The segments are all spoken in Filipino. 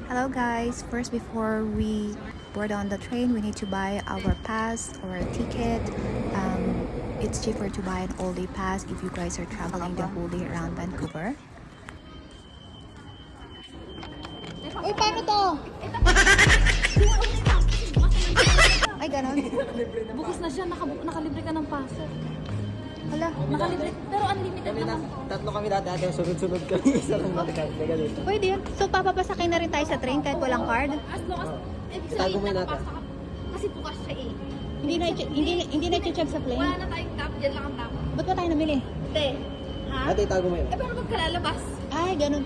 Hello guys, first before we board on the train, we need to buy our pass or a ticket. It's cheaper to buy an all-day pass if you guys are traveling the whole day around Vancouver. Uy, paano to? Ay, ganon. Bukas na siya, nakalibre ka ng paso. Hala. Nakalibre, pero unlimited naman. Tatlo kami dati, sunod-sunod kami. Isa lang natin ganun. Pwede yun. So, papapasakay na rin tayo sa train kahit walang card? As long as, ibig Itago sabihin, mo yun nakapasa ka. Kasi bukas siya eh. Hindi na i-check sa plane? Wala na tayong tap, yan lang ang tap. Ba't ba tayo namili? Te, ha? Ate, itago mo yun. Eh, paano magkalalabas? Ay, ganon.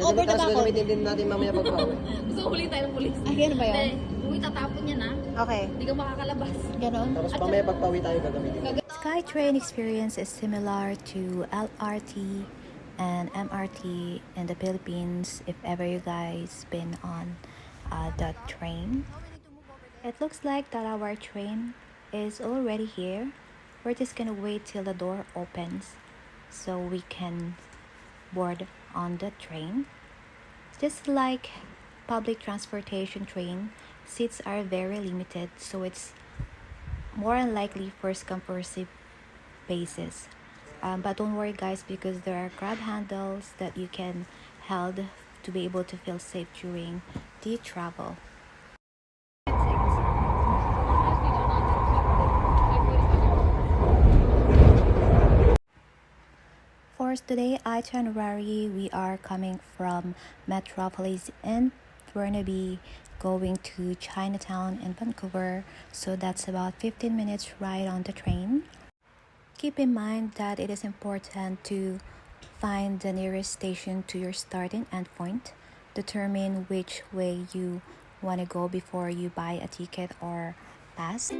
Over the Tapos back. gagamitin din natin mamaya pagpauwi. Gusto ko huli tayo ng pulis. Ay, ganun ba yun? Te, kung itatapon yan ha, Okay. hindi ka makakalabas. Ganon. Tapos mamaya pagpauwi tayo gagamitin. Skytrain experience is similar to LRT and MRT in the Philippines if ever you guys been on that train. It looks like that our train is already here. We're just gonna wait till the door opens so we can board on the train. Just like public transportation train, seats are very limited, so it's more unlikely first come first serve basis. But don't worry guys, because there are grab handles that you can held to be able to feel safe during the travel. For today itinerary, we are coming from Metropolis in Burnaby, going to Chinatown in Vancouver, so that's about 15 minutes ride on the train. Keep in mind that it is important to find the nearest station to your start and end point. Determine which way you want to go before you buy a ticket or pass.